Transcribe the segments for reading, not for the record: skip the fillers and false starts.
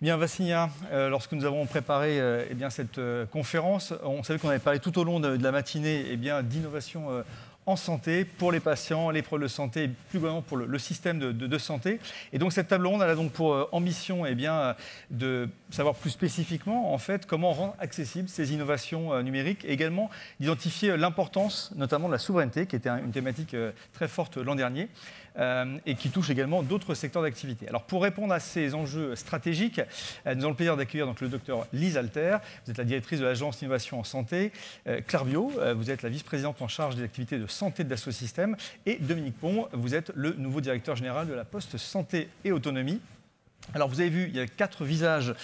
Bien, Vassilina, lorsque nous avons préparé eh bien, cette conférence, on savait qu'on avait parlé tout au long de la matinée eh bien, d'innovation en santé pour les patients, les problèmes de santé et plus globalement pour le système de santé. Et donc cette table ronde, elle a donc pour ambition eh bien, de savoir plus spécifiquement en fait, comment rendre accessibles ces innovations numériques et également d'identifier l'importance notamment de la souveraineté, qui était une thématique très forte l'an dernier. Et qui touche également d'autres secteurs d'activité. Alors pour répondre à ces enjeux stratégiques, nous avons le plaisir d'accueillir donc le docteur Lise Alter. Vous êtes la directrice de l'Agence d'Innovation en Santé. Claire Biot, vous êtes la vice-présidente en charge des activités de santé de Dassault Systèmes. Et Dominique Pont, vous êtes le nouveau directeur général de la Poste Santé et Autonomie. Alors vous avez vu, il y a 4 visages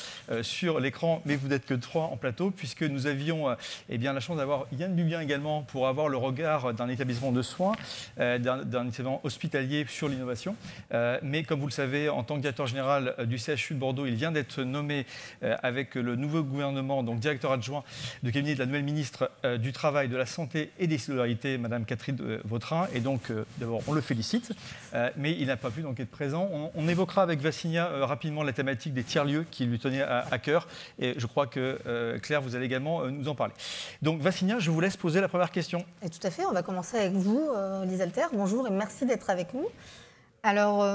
sur l'écran, mais vous n'êtes que 3 en plateau, puisque nous avions eh bien, la chance d'avoir Yann Bubien également pour avoir le regard d'un établissement de soins, d'un établissement hospitalier sur l'innovation. Mais comme vous le savez, en tant que directeur général du CHU de Bordeaux, il vient d'être nommé avec le nouveau gouvernement, donc directeur adjoint de cabinet de la nouvelle ministre du Travail, de la Santé et des Solidarités, Madame Catherine Vautrin. Et donc, d'abord, on le félicite, mais il n'a pas pu donc être présent. On évoquera avec Vassilina rapidement la thématique des tiers-lieux qui lui tenait à cœur. Et je crois que, Claire, vous allez également nous en parler. Donc, Vassilina, je vous laisse poser la première question. Et tout à fait, on va commencer avec vous, Lise Alter. Bonjour et merci d'être avec nous. Alors,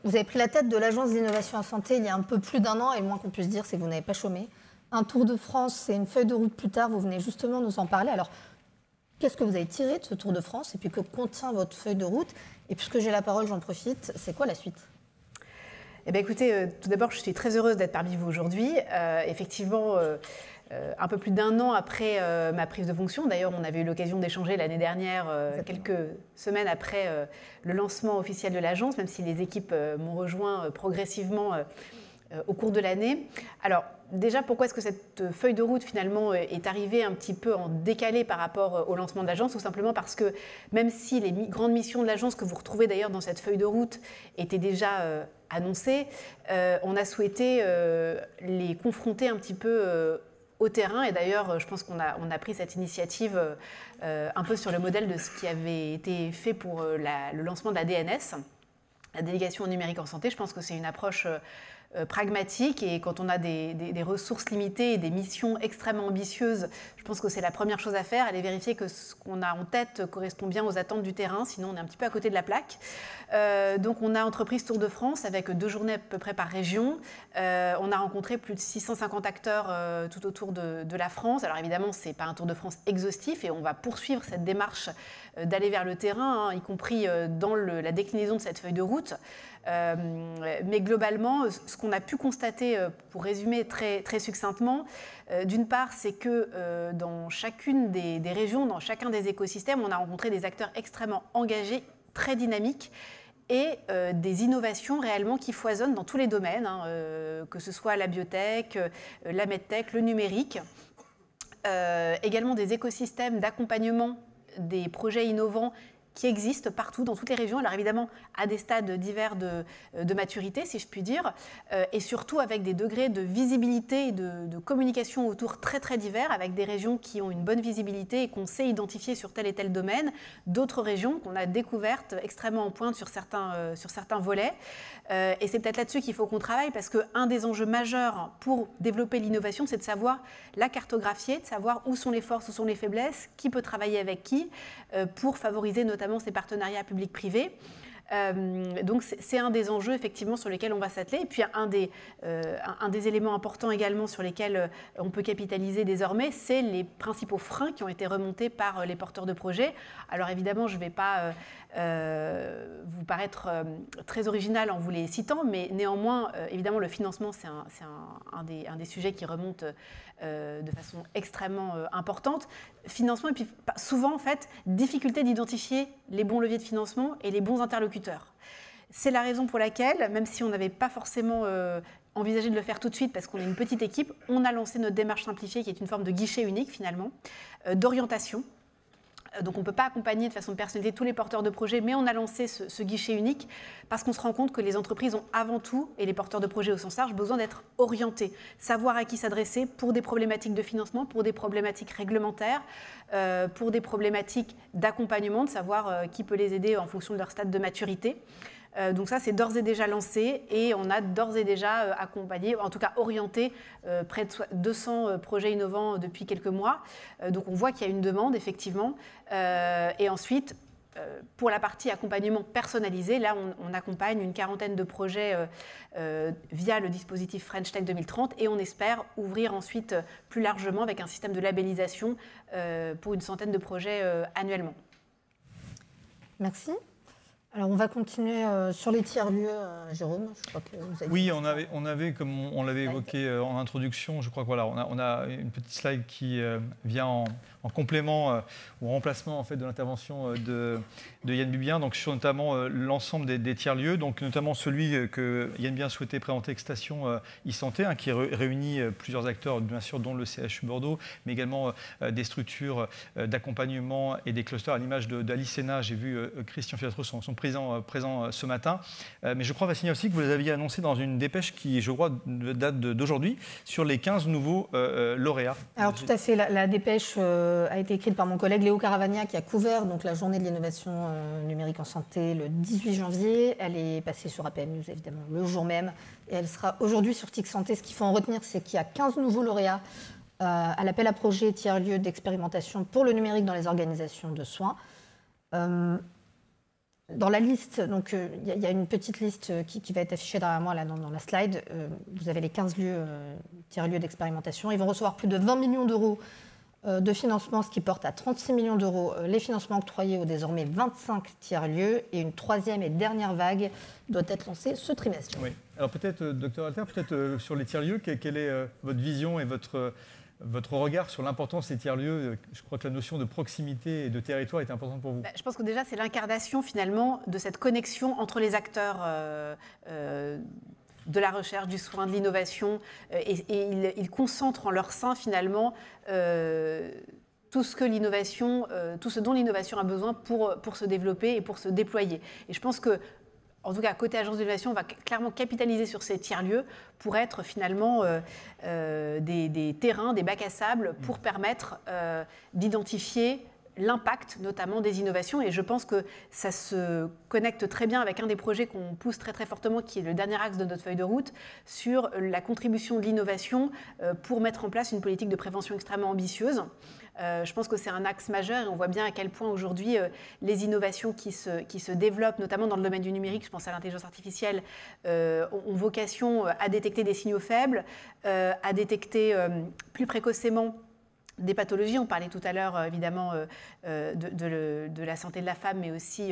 vous avez pris la tête de l'Agence d'innovation en santé il y a un peu plus d'1 an, et le moins qu'on puisse dire, c'est que vous n'avez pas chômé. Un tour de France, c'est une feuille de route plus tard, vous venez justement nous en parler. Alors, qu'est-ce que vous avez tiré de ce tour de France, et puis que contient votre feuille de route? Et puisque j'ai la parole, j'en profite, c'est quoi la suite? Eh bien, écoutez, tout d'abord, je suis très heureuse d'être parmi vous aujourd'hui. Effectivement, un peu plus d'1 an après ma prise de fonction, d'ailleurs, on avait eu l'occasion d'échanger l'année dernière, quelques semaines après le lancement officiel de l'agence, même si les équipes m'ont rejoint progressivement au cours de l'année. Alors, déjà, pourquoi est-ce que cette feuille de route, finalement, est arrivée un petit peu en décalé par rapport au lancement de l'agence? Tout simplement parce que, même si les grandes missions de l'agence, que vous retrouvez d'ailleurs dans cette feuille de route, étaient déjà annoncées, on a souhaité les confronter un petit peu au terrain. Et d'ailleurs, je pense qu'on a pris cette initiative un peu sur le modèle de ce qui avait été fait pour le lancement de la DNS, la délégation numérique en santé. Je pense que c'est une approche pragmatique, et quand on a des ressources limitées et des missions extrêmement ambitieuses, je pense que c'est la première chose à faire, aller vérifier que ce qu'on a en tête correspond bien aux attentes du terrain, sinon on est un petit peu à côté de la plaque. Donc on a entrepris ce Tour de France avec 2 journées à peu près par région. On a rencontré plus de 650 acteurs tout autour de la France. Alors évidemment, ce n'est pas un Tour de France exhaustif, et on va poursuivre cette démarche d'aller vers le terrain, y compris dans la déclinaison de cette feuille de route. Mais globalement, ce qu'on a pu constater, pour résumer très, très succinctement, d'une part, c'est que dans chacune des régions, dans chacun des écosystèmes, on a rencontré des acteurs extrêmement engagés, très dynamiques, et des innovations réellement qui foisonnent dans tous les domaines, que ce soit la biotech, la medtech, le numérique. Également des écosystèmes d'accompagnement des projets innovants qui existent partout, dans toutes les régions, alors évidemment à des stades divers de maturité, si je puis dire, et surtout avec des degrés de visibilité et de communication autour très très divers, avec des régions qui ont une bonne visibilité et qu'on sait identifier sur tel et tel domaine, d'autres régions qu'on a découvertes extrêmement en pointe sur certains volets. Et c'est peut-être là-dessus qu'il faut qu'on travaille, parce qu'un des enjeux majeurs pour développer l'innovation, c'est de savoir la cartographier, de savoir où sont les forces, où sont les faiblesses, qui peut travailler avec qui, pour favoriser notamment ces partenariats publics-privés. Donc c'est un des enjeux effectivement sur lesquels on va s'atteler. Et puis un des éléments importants également sur lesquels on peut capitaliser désormais, c'est les principaux freins qui ont été remontés par les porteurs de projets. Alors évidemment, je ne vais pas vous paraître très original en vous les citant, mais néanmoins, évidemment, le financement, c'est un des sujets qui remonte de façon extrêmement importante. Financement, et puis souvent, en fait, difficulté d'identifier les bons leviers de financement et les bons interlocuteurs. C'est la raison pour laquelle, même si on n'avait pas forcément envisagé de le faire tout de suite, parce qu'on est une petite équipe, on a lancé notre démarche simplifiée, qui est une forme de guichet unique, finalement, d'orientation. Donc on ne peut pas accompagner de façon personnalisée tous les porteurs de projets, mais on a lancé ce guichet unique parce qu'on se rend compte que les entreprises ont avant tout, et les porteurs de projets au sens large, besoin d'être orientés, savoir à qui s'adresser pour des problématiques de financement, pour des problématiques réglementaires, pour des problématiques d'accompagnement, de savoir qui peut les aider en fonction de leur stade de maturité. Donc ça, c'est d'ores et déjà lancé et on a d'ores et déjà accompagné, en tout cas orienté, près de 200 projets innovants depuis quelques mois. Donc on voit qu'il y a une demande, effectivement. Et ensuite, pour la partie accompagnement personnalisé, là, on accompagne une quarantaine de projets via le dispositif French Tech 2030 et on espère ouvrir ensuite plus largement avec un système de labellisation pour une centaine de projets annuellement. Merci. Alors, on va continuer sur les tiers-lieux, Jérôme. Je crois que vous avez oui, on avait, comme on l'avait évoqué en introduction, je crois que voilà, on a une petite slide qui vient en complément ou en remplacement en fait, de l'intervention de Yann Bubien, donc sur notamment l'ensemble des tiers-lieux, donc notamment celui que Yann Bubien souhaitait présenter, Extation e-santé, qui réunit plusieurs acteurs, bien sûr, dont le CHU Bordeaux, mais également des structures d'accompagnement et des clusters à l'image d'Alicena. J'ai vu Christian Filatro, son présent ce matin. Mais je crois, Vassigna, aussi que vous les aviez annoncé dans une dépêche qui, je crois, date d'aujourd'hui, sur les 15 nouveaux lauréats. Alors tout à fait, la dépêche a été écrite par mon collègue Léo Caravagna qui a couvert donc, la journée de l'innovation numérique en santé le 18 janvier. Elle est passée sur APM News, évidemment, le jour même. Et elle sera aujourd'hui sur TIC Santé. Ce qu'il faut en retenir, c'est qu'il y a 15 nouveaux lauréats à l'appel à projet tiers-lieu d'expérimentation pour le numérique dans les organisations de soins. Dans la liste, donc il y a une petite liste qui va être affichée derrière moi là, dans la slide. Vous avez les 15 tiers-lieux d'expérimentation. Ils vont recevoir plus de 20 millions d'euros de financement, ce qui porte à 36 millions d'euros les financements octroyés aux désormais 25 tiers-lieux. Et une troisième et dernière vague doit être lancée ce trimestre. Oui. Alors peut-être, Dr Alter, sur les tiers-lieux, quelle est votre vision et votre regard sur l'importance des tiers-lieux? Je crois que la notion de proximité et de territoire est importante pour vous. Je pense que déjà, c'est l'incarnation finalement de cette connexion entre les acteurs de la recherche, du soin, de l'innovation. Et ils concentrent en leur sein finalement tout ce dont l'innovation a besoin pour se développer et pour se déployer. Et je pense que en tout cas, côté agence d'innovation, on va clairement capitaliser sur ces tiers-lieux pour être finalement des terrains, des bacs à sable pour permettre d'identifier l'impact notamment des innovations. Et je pense que ça se connecte très bien avec un des projets qu'on pousse très très fortement, qui est le dernier axe de notre feuille de route, sur la contribution de l'innovation pour mettre en place une politique de prévention extrêmement ambitieuse. Je pense que c'est un axe majeur et on voit bien à quel point aujourd'hui les innovations qui se développent, notamment dans le domaine du numérique, je pense à l'intelligence artificielle, ont vocation à détecter des signaux faibles, à détecter plus précocement des pathologies. On parlait tout à l'heure évidemment de la santé de la femme, mais aussi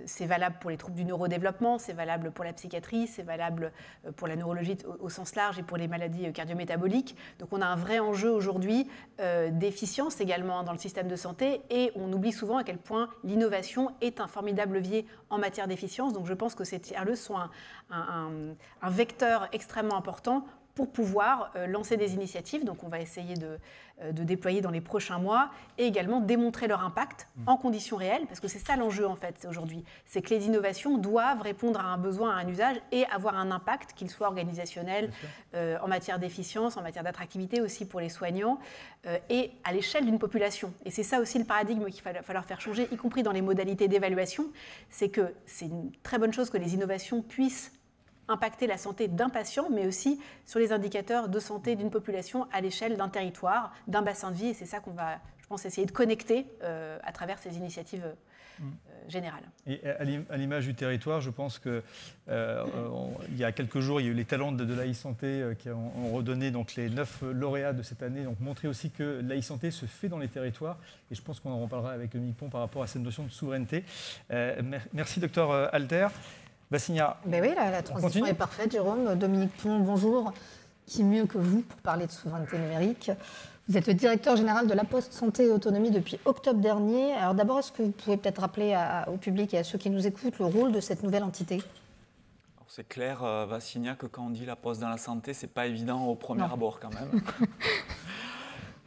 c'est valable pour les troubles du neurodéveloppement, c'est valable pour la psychiatrie, c'est valable pour la neurologie au sens large et pour les maladies cardiométaboliques. Donc on a un vrai enjeu aujourd'hui d'efficience également dans le système de santé et on oublie souvent à quel point l'innovation est un formidable levier en matière d'efficience. Donc je pense que ces tiers-lieux sont un vecteur extrêmement important pour pouvoir lancer des initiatives. Donc on va essayer de déployer dans les prochains mois et également démontrer leur impact en conditions réelles, parce que c'est ça l'enjeu en fait aujourd'hui. C'est que les innovations doivent répondre à un besoin, à un usage et avoir un impact, qu'il soit organisationnel, en matière d'efficience, en matière d'attractivité aussi pour les soignants et à l'échelle d'une population. Et c'est ça aussi le paradigme qu'il va falloir faire changer, y compris dans les modalités d'évaluation. C'est que c'est une très bonne chose que les innovations puissent impacter la santé d'un patient, mais aussi sur les indicateurs de santé d'une population à l'échelle d'un territoire, d'un bassin de vie. Et c'est ça qu'on va, je pense, essayer de connecter à travers ces initiatives générales. Et à l'image du territoire, je pense qu'il y a quelques jours, il y a eu les talents de la e-santé qui ont redonné donc, les 9 lauréats de cette année, donc montrer aussi que la e-santé se fait dans les territoires. Et je pense qu'on en reparlera avec Dominique Pont par rapport à cette notion de souveraineté. Merci, Dr Alter. Vassigna. Ben oui, la transition est parfaite, Jérôme. Dominique Pont, bonjour. Qui mieux que vous pour parler de souveraineté numérique? Vous êtes le directeur général de La Poste Santé et Autonomie depuis octobre dernier. Alors d'abord, est-ce que vous pouvez peut-être rappeler au public et à ceux qui nous écoutent le rôle de cette nouvelle entité? C'est clair, Vassigna, que quand on dit La Poste dans la santé, c'est pas évident au premier abord quand même.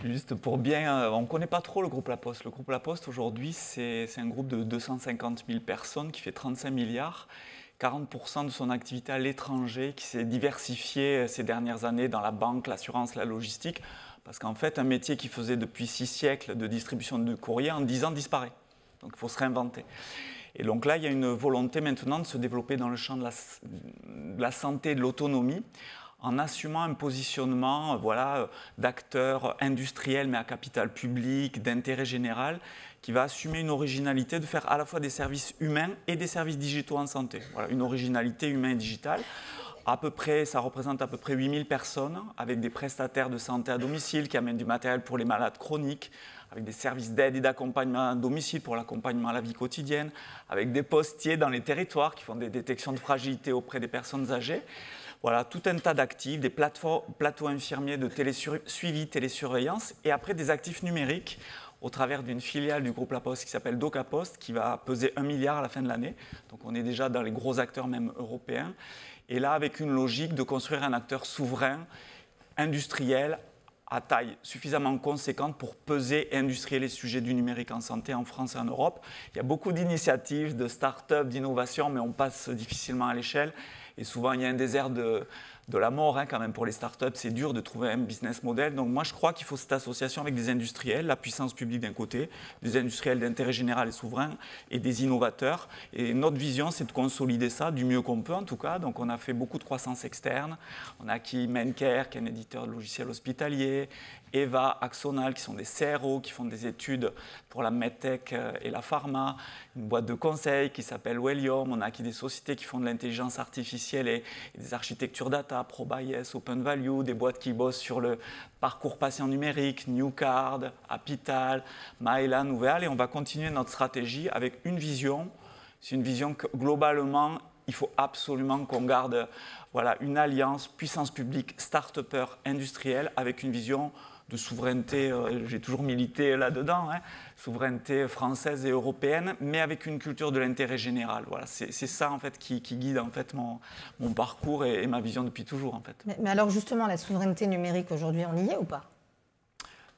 Juste pour bien, on ne connaît pas trop le groupe La Poste. Le groupe La Poste aujourd'hui, c'est un groupe de 250 000 personnes qui fait 35 milliards. 40% de son activité à l'étranger qui s'est diversifiée ces dernières années dans la banque, l'assurance, la logistique. Parce qu'en fait, un métier qui faisait depuis 6 siècles de distribution de courrier, en 10 ans, disparaît. Donc il faut se réinventer. Et donc là, il y a une volonté maintenant de se développer dans le champ de la santé et de l'autonomie, en assumant un positionnement d'acteur industriel, mais à capital public, d'intérêt général, qui va assumer une originalité de faire à la fois des services humains et des services digitaux en santé. Voilà, une originalité humaine et digitale. Ça représente à peu près 8000 personnes, avec des prestataires de santé à domicile qui amènent du matériel pour les malades chroniques, avec des services d'aide et d'accompagnement à domicile pour l'accompagnement à la vie quotidienne, avec des postiers dans les territoires qui font des détections de fragilité auprès des personnes âgées. Voilà, tout un tas d'actifs, des plateaux infirmiers de suivi, télésurveillance, et après des actifs numériques au travers d'une filiale du groupe La Poste qui s'appelle DocaPost, qui va peser 1 milliard à la fin de l'année. Donc on est déjà dans les gros acteurs même européens. Et là, avec une logique de construire un acteur souverain, industriel, à taille suffisamment conséquente pour peser et industrialiser les sujets du numérique en santé en France et en Europe. Il y a beaucoup d'initiatives, de start-up, d'innovation, mais on passe difficilement à l'échelle. Et souvent, il y a un désert de la mort quand même pour les startups. C'est dur de trouver un business model. Donc moi, je crois qu'il faut cette association avec des industriels, la puissance publique d'un côté, des industriels d'intérêt général et souverain, et des innovateurs. Et notre vision, c'est de consolider ça du mieux qu'on peut en tout cas. Donc on a fait beaucoup de croissance externe. On a acquis Mencare, qui est un éditeur de logiciels hospitaliers, Eva, Axonal, qui sont des CRO, qui font des études pour la medtech et la pharma, une boîte de conseil qui s'appelle Wellium. On a acquis des sociétés qui font de l'intelligence artificielle et des architectures data, ProBias, Open Value, des boîtes qui bossent sur le parcours patient numérique, Newcard, Apital, Maela, Nouvel. Et on va continuer notre stratégie avec une vision. C'est une vision que globalement, il faut absolument qu'on garde une alliance puissance publique, start-upper, industrielle, avec une vision de souveraineté, j'ai toujours milité là-dedans, souveraineté française et européenne, mais avec une culture de l'intérêt général. Voilà, c'est ça en fait qui guide en fait mon parcours et ma vision depuis toujours en fait. Mais alors justement, la souveraineté numérique aujourd'hui, on y est ou pas ?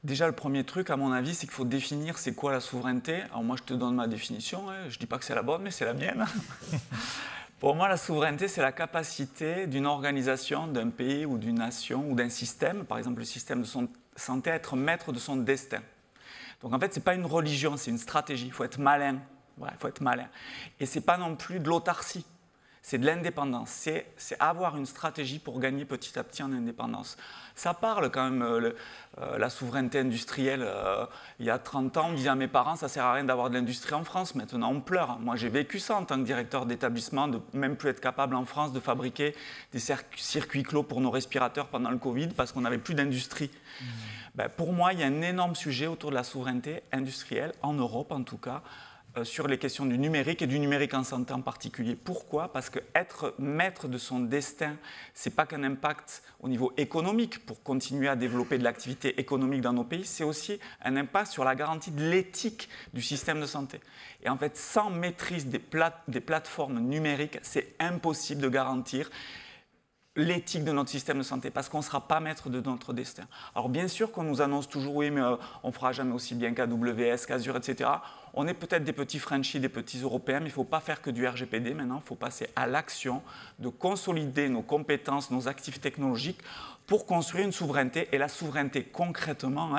Déjà, le premier truc, à mon avis, c'est qu'il faut définir c'est quoi la souveraineté. Alors moi, je te donne ma définition, je ne dis pas que c'est la bonne, mais c'est la mienne. Pour moi, la souveraineté, c'est la capacité d'une organisation, d'un pays ou d'une nation ou d'un système, par exemple le système de santé, à être maître de son destin. Donc en fait, ce n'est pas une religion, c'est une stratégie. Il faut être malin. Ouais, il faut être malin. Et ce n'est pas non plus de l'autarcie. C'est de l'indépendance. C'est avoir une stratégie pour gagner petit à petit en indépendance. Ça parle quand même, la souveraineté industrielle. Il y a 30 ans, on disait à mes parents, ça ne sert à rien d'avoir de l'industrie en France. Maintenant, on pleure. Moi, j'ai vécu ça en tant que directeur d'établissement, de même plus être capable en France de fabriquer des circuits clos pour nos respirateurs pendant le Covid parce qu'on n'avait plus d'industrie. Pour moi, il y a un énorme sujet autour de la souveraineté industrielle, en Europe en tout cas, sur les questions du numérique et du numérique en santé en particulier. Pourquoi ? Parce qu'être maître de son destin, ce n'est pas qu'un impact au niveau économique pour continuer à développer de l'activité économique dans nos pays, c'est aussi un impact sur la garantie de l'éthique du système de santé. Et en fait, sans maîtrise des plateformes numériques, c'est impossible de garantir l'éthique de notre système de santé, parce qu'on ne sera pas maître de notre destin. Alors bien sûr qu'on nous annonce toujours, oui, mais on ne fera jamais aussi bien qu'AWS, qu'Azure, etc. On est peut-être des petits Frenchies, des petits Européens, mais il ne faut pas faire que du RGPD maintenant, il faut passer à l'action de consolider nos compétences, nos actifs technologiques pour construire une souveraineté. Et la souveraineté, concrètement,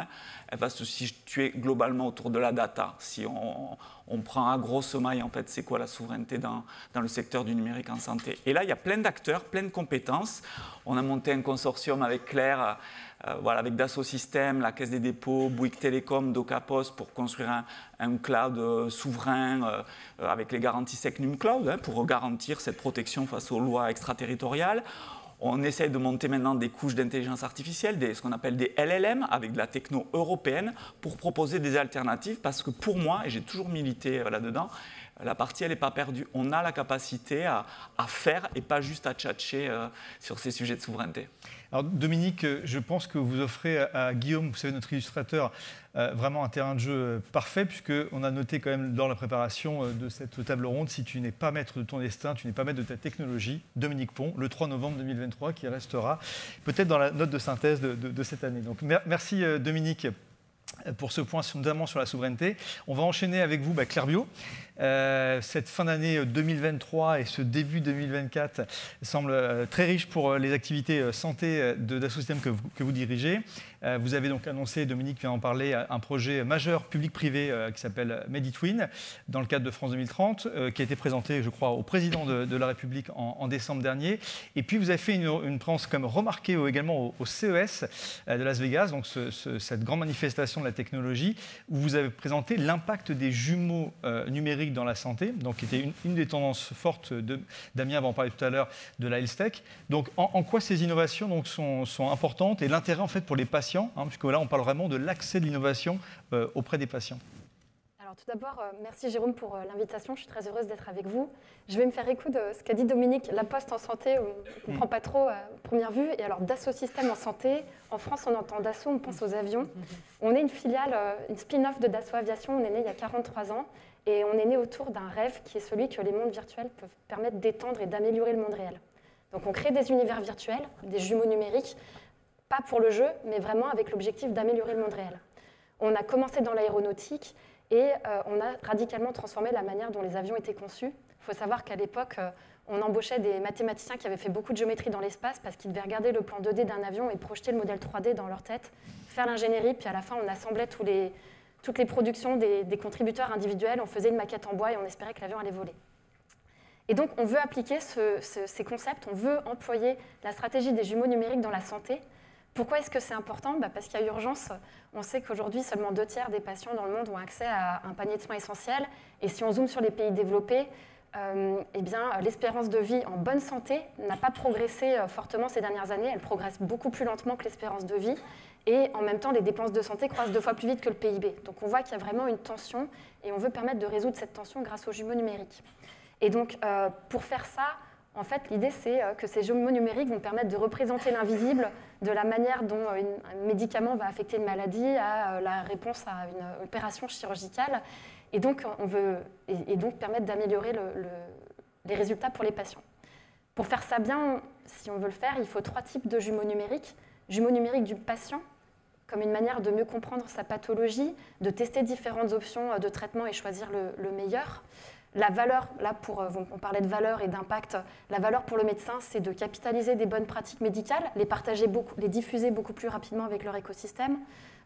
elle va se situer globalement autour de la data. Si on prend à grosse maille, en fait, c'est quoi la souveraineté dans le secteur du numérique en santé. Et là, il y a plein d'acteurs, plein de compétences. On a monté un consortium avec Claire, avec Dassault Systèmes, la Caisse des dépôts, Bouygues Télécom, DocaPost pour construire un cloud souverain avec les garanties SecNum Cloud pour garantir cette protection face aux lois extraterritoriales. On essaye de monter maintenant des couches d'intelligence artificielle, ce qu'on appelle des LLM, avec de la techno européenne, pour proposer des alternatives, parce que pour moi, et j'ai toujours milité là-dedans, la partie, elle n'est pas perdue. On a la capacité à faire et pas juste à tchatcher sur ces sujets de souveraineté. Alors Dominique, je pense que vous offrez à Guillaume, vous savez, notre illustrateur, vraiment un terrain de jeu parfait, puisqu'on a noté quand même dans la préparation de cette table ronde, si tu n'es pas maître de ton destin, tu n'es pas maître de ta technologie, Dominique Pont, le 3 novembre 2023, qui restera peut-être dans la note de synthèse de cette année. Donc merci Dominique pour ce point, notamment sur la souveraineté. On va enchaîner avec vous, Claire Biot. Cette fin d'année 2023 et ce début 2024 semblent très riches pour les activités santé d'Assosystèmes que vous dirigez. Vous avez donc annoncé, Dominique vient en parler, un projet majeur public-privé qui s'appelle MediTwin, dans le cadre de France 2030, qui a été présenté, je crois, au président de la République en décembre dernier. Et puis, vous avez fait une présence quand même remarquée également au CES de Las Vegas, donc cette grande manifestation de la technologie, où vous avez présenté l'impact des jumeaux numériques dans la santé, donc qui était une des tendances fortes, Damien va en parler tout à l'heure, de la Health Tech. Donc, en quoi ces innovations donc, sont importantes et l'intérêt en fait pour les patients, puisque là, on parle vraiment de l'accès de l'innovation auprès des patients. Alors tout d'abord, merci Jérôme pour l'invitation, je suis très heureuse d'être avec vous. Je vais me faire écho de ce qu'a dit Dominique, la Poste en santé, on ne comprend pas trop à première vue. Et alors Dassault-Systèmes en santé, en France on entend Dassault, on pense aux avions. On est une filiale, une spin-off de Dassault Aviation, on est né il y a 43 ans. Et on est né autour d'un rêve qui est celui que les mondes virtuels peuvent permettre d'étendre et d'améliorer le monde réel. Donc on crée des univers virtuels, des jumeaux numériques, pas pour le jeu, mais vraiment avec l'objectif d'améliorer le monde réel. On a commencé dans l'aéronautique et on a radicalement transformé la manière dont les avions étaient conçus. Il faut savoir qu'à l'époque, on embauchait des mathématiciens qui avaient fait beaucoup de géométrie dans l'espace parce qu'ils devaient regarder le plan 2D d'un avion et projeter le modèle 3D dans leur tête, faire l'ingénierie, puis à la fin, on assemblait toutes les productions des contributeurs individuels, on faisait une maquette en bois et on espérait que l'avion allait voler. Et donc, on veut appliquer ces concepts, on veut employer la stratégie des jumeaux numériques dans la santé. Pourquoi est-ce que c'est important ? Parce qu'il y a urgence. On sait qu'aujourd'hui, seulement 2/3 des patients dans le monde ont accès à un panier de soins essentiels. Et si on zoome sur les pays développés, l'espérance de vie en bonne santé n'a pas progressé fortement ces dernières années. Elle progresse beaucoup plus lentement que l'espérance de vie. Et en même temps, les dépenses de santé croissent 2 fois plus vite que le PIB. Donc on voit qu'il y a vraiment une tension et on veut permettre de résoudre cette tension grâce aux jumeaux numériques. Et donc, pour faire ça, en fait, l'idée, c'est que ces jumeaux numériques vont permettre de représenter l'invisible, de la manière dont un médicament va affecter une maladie à la réponse à une opération chirurgicale, et donc, donc permettre d'améliorer les résultats pour les patients. Pour faire ça bien, si on veut le faire, il faut 3 types de jumeaux numériques. Jumeaux numériques du patient, comme une manière de mieux comprendre sa pathologie, de tester différentes options de traitement et choisir le meilleur. La valeur, là on parlait de valeur et d'impact, la valeur pour le médecin, c'est de capitaliser des bonnes pratiques médicales, les partager les diffuser beaucoup plus rapidement avec leur écosystème,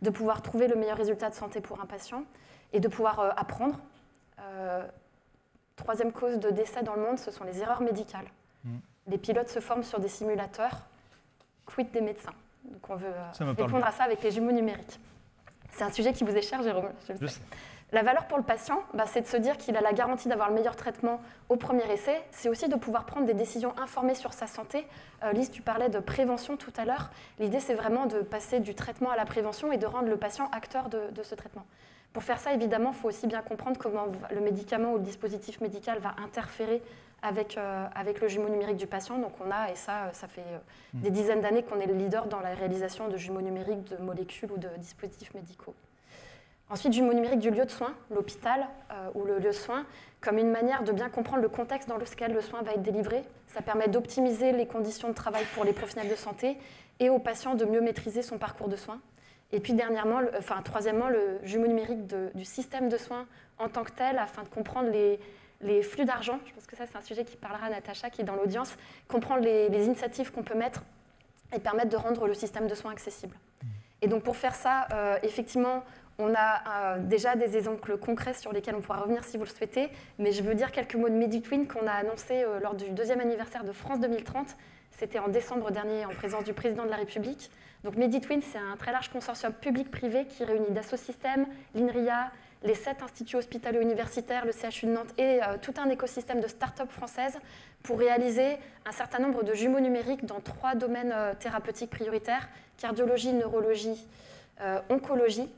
de pouvoir trouver le meilleur résultat de santé pour un patient et de pouvoir apprendre. 3e cause de décès dans le monde, ce sont les erreurs médicales. Les pilotes se forment sur des simulateurs, quid des médecins. Donc on veut répondre à ça avec les jumeaux numériques. C'est un sujet qui vous est cher, Jérôme. Je sais. La valeur pour le patient, c'est de se dire qu'il a la garantie d'avoir le meilleur traitement au premier essai. C'est aussi de pouvoir prendre des décisions informées sur sa santé. Lise, tu parlais de prévention tout à l'heure. L'idée, c'est vraiment de passer du traitement à la prévention et de rendre le patient acteur de ce traitement. Pour faire ça, évidemment, il faut aussi bien comprendre comment le médicament ou le dispositif médical va interférer avec le jumeau numérique du patient. Donc on a, et ça fait des dizaines d'années qu'on est le leader dans la réalisation de jumeaux numériques de molécules ou de dispositifs médicaux. Ensuite, jumeaux numériques du lieu de soin, l'hôpital ou le lieu de soin, comme une manière de bien comprendre le contexte dans lequel le soin va être délivré. Ça permet d'optimiser les conditions de travail pour les professionnels de santé et aux patients de mieux maîtriser son parcours de soins. Et puis troisièmement, le jumeau numérique du système de soins en tant que tel, afin de comprendre les flux d'argent. Je pense que ça, c'est un sujet qui parlera à Natacha, qui est dans l'audience. Comprendre les initiatives qu'on peut mettre et permettre de rendre le système de soins accessible. Et donc, pour faire ça, effectivement, on a déjà des exemples concrets sur lesquels on pourra revenir si vous le souhaitez, mais je veux dire quelques mots de MediTwin qu'on a annoncé lors du 2e anniversaire de France 2030. C'était en décembre dernier en présence du président de la République. Donc MediTwin, c'est un très large consortium public-privé qui réunit Dassault-Systèmes, l'INRIA, les 7 instituts hospitaliers universitaires, le CHU de Nantes et tout un écosystème de start-up françaises pour réaliser un certain nombre de jumeaux numériques dans 3 domaines thérapeutiques prioritaires, cardiologie, neurologie, oncologie.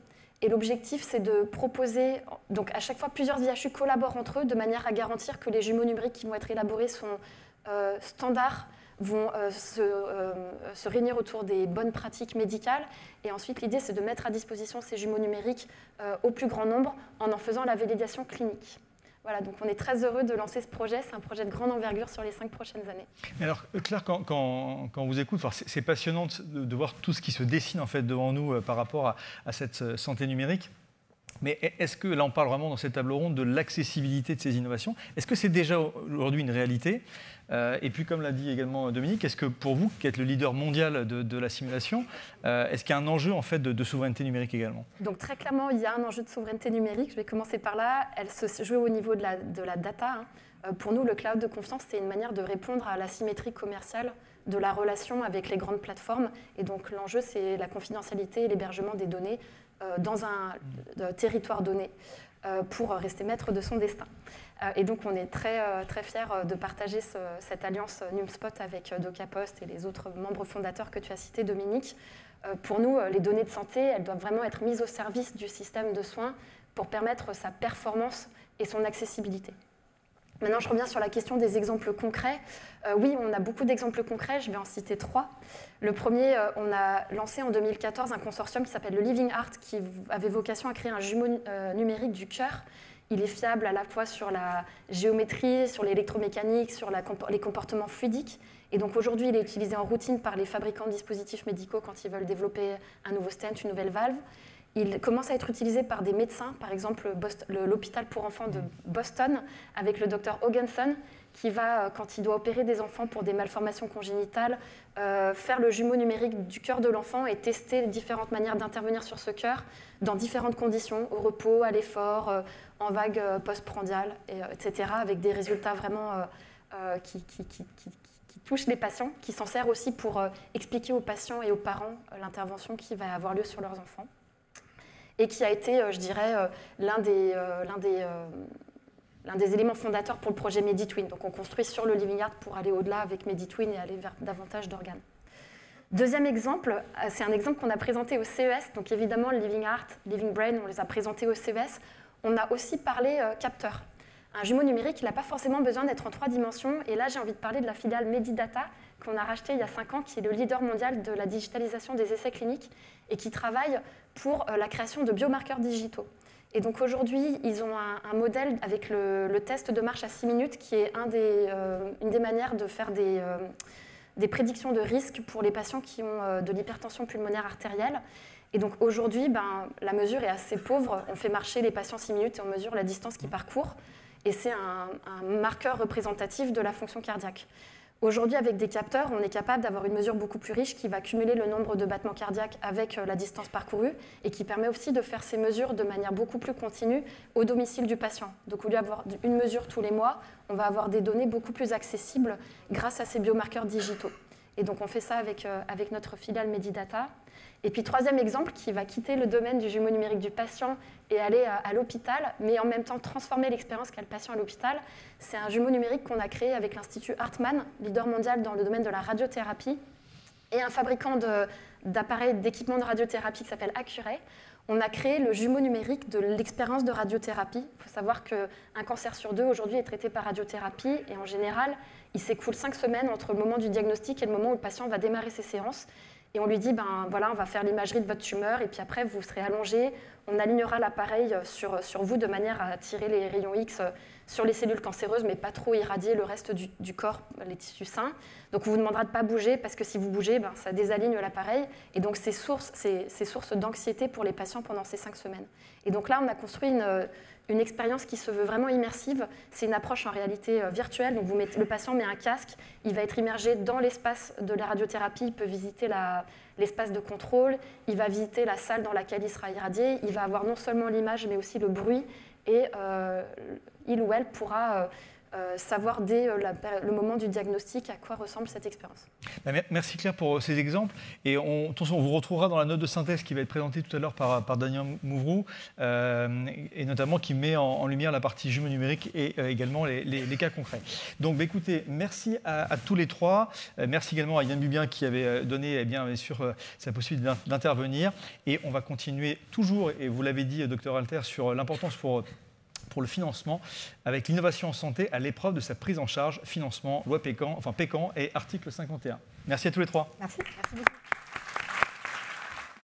Et l'objectif, c'est de proposer, donc à chaque fois, plusieurs IHU collaborent entre eux de manière à garantir que les jumeaux numériques qui vont être élaborés sont standards, vont se réunir autour des bonnes pratiques médicales. Et ensuite, l'idée, c'est de mettre à disposition ces jumeaux numériques au plus grand nombre en faisant la validation clinique. Voilà, donc on est très heureux de lancer ce projet. C'est un projet de grande envergure sur les 5 prochaines années. Mais alors, Claire, quand on vous écoute, c'est passionnant de voir tout ce qui se dessine en fait devant nous par rapport à cette santé numérique. Mais est-ce que, là on parle vraiment dans cette table ronde de l'accessibilité de ces innovations, est-ce que c'est déjà aujourd'hui une réalité? Et puis comme l'a dit également Dominique, est-ce que pour vous, qui êtes le leader mondial de la simulation, est-ce qu'il y a un enjeu en fait de souveraineté numérique également? Donc très clairement, il y a un enjeu de souveraineté numérique. Je vais commencer par là. Elle se joue au niveau de la data. Pour nous, le cloud de confiance, c'est une manière de répondre à l'asymétrie commerciale de la relation avec les grandes plateformes. Et donc l'enjeu, c'est la confidentialité et l'hébergement des données dans un territoire donné pour rester maître de son destin. Et donc on est très fiers de partager cette alliance NumSpot avec DocaPost et les autres membres fondateurs que tu as cités, Dominique. Pour nous, les données de santé, elles doivent vraiment être mises au service du système de soins pour permettre sa performance et son accessibilité. Maintenant, je reviens sur la question des exemples concrets. Oui, on a beaucoup d'exemples concrets, je vais en citer 3. Le premier, on a lancé en 2014 un consortium qui s'appelle le Living Heart, qui avait vocation à créer un jumeau numérique du cœur. Il est fiable à la fois sur la géométrie, sur l'électromécanique, sur les comportements fluidiques. Et donc aujourd'hui, il est utilisé en routine par les fabricants de dispositifs médicaux quand ils veulent développer un nouveau stent, une nouvelle valve. Il commence à être utilisé par des médecins, par exemple l'hôpital pour enfants de Boston, avec le docteur Hoggenson, qui va, quand il doit opérer des enfants pour des malformations congénitales, faire le jumeau numérique du cœur de l'enfant et tester les différentes manières d'intervenir sur ce cœur dans différentes conditions, au repos, à l'effort, en vague postprandiale, etc., avec des résultats vraiment qui touchent les patients, qui s'en sert aussi pour expliquer aux patients et aux parents l'intervention qui va avoir lieu sur leurs enfants. Et qui a été, je dirais, l'un des éléments fondateurs pour le projet MediTwin. Donc on construit sur le Living Heart pour aller au-delà avec MediTwin et aller vers davantage d'organes. Deuxième exemple, c'est un exemple qu'on a présenté au CES. Donc évidemment, le Living Heart, Living Brain, on les a présentés au CES. On a aussi parlé capteur. Un jumeau numérique, il n'a pas forcément besoin d'être en 3 dimensions. Et là, j'ai envie de parler de la filiale Medidata qu'on a rachetée il y a 5 ans, qui est le leader mondial de la digitalisation des essais cliniques et qui travaille pour la création de biomarqueurs digitaux. Et donc aujourd'hui, ils ont un modèle avec le test de marche à 6 minutes qui est une des manières de faire des prédictions de risque pour les patients qui ont de l'hypertension pulmonaire artérielle. Et donc aujourd'hui, la mesure est assez pauvre. On fait marcher les patients 6 minutes et on mesure la distance qu'ils parcourent. Et c'est un marqueur représentatif de la fonction cardiaque. Aujourd'hui, avec des capteurs, on est capable d'avoir une mesure beaucoup plus riche qui va cumuler le nombre de battements cardiaques avec la distance parcourue et qui permet aussi de faire ces mesures de manière beaucoup plus continue au domicile du patient. Donc au lieu d'avoir une mesure tous les mois, on va avoir des données beaucoup plus accessibles grâce à ces biomarqueurs digitaux. Et donc on fait ça avec notre filiale Medidata. Et puis troisième exemple qui va quitter le domaine du jumeau numérique du patient et aller à l'hôpital, mais en même temps transformer l'expérience qu'a le patient à l'hôpital. C'est un jumeau numérique qu'on a créé avec l'Institut Hartmann, leader mondial dans le domaine de la radiothérapie, et un fabricant d'appareils d'équipement de radiothérapie qui s'appelle Accuray. On a créé le jumeau numérique de l'expérience de radiothérapie. Il faut savoir qu'un cancer sur 2 aujourd'hui est traité par radiothérapie et en général, il s'écoule 5 semaines entre le moment du diagnostic et le moment où le patient va démarrer ses séances. Et on lui dit, voilà, on va faire l'imagerie de votre tumeur et puis après, vous serez allongé. On alignera l'appareil sur vous de manière à tirer les rayons X sur les cellules cancéreuses, mais pas trop irradier le reste du corps, les tissus sains. Donc on vous demandera de ne pas bouger parce que si vous bougez, ça désaligne l'appareil. Et donc c'est source d'anxiété pour les patients pendant ces 5 semaines. Et donc là, on a construit une expérience qui se veut vraiment immersive. C'est une approche en réalité virtuelle. Donc le patient met un casque, il va être immergé dans l'espace de la radiothérapie, il peut visiter l'espace de contrôle, il va visiter la salle dans laquelle il sera irradié, il va avoir non seulement l'image mais aussi le bruit et il ou elle pourra savoir dès le moment du diagnostic à quoi ressemble cette expérience. Merci Claire pour ces exemples. Et on vous retrouvera dans la note de synthèse qui va être présentée tout à l'heure par Daniel Mouvrou, et notamment qui met en lumière la partie jumeau numérique et également les cas concrets. Donc écoutez, merci à tous les trois. Merci également à Yann Bubien qui avait donné bien sûr sa possibilité d'intervenir. Et on va continuer toujours, et vous l'avez dit, Dr Alter, sur l'importance pour le financement, avec l'innovation en santé à l'épreuve de sa prise en charge, financement, loi Pécan et article 51. Merci à tous les trois. Merci. Merci beaucoup.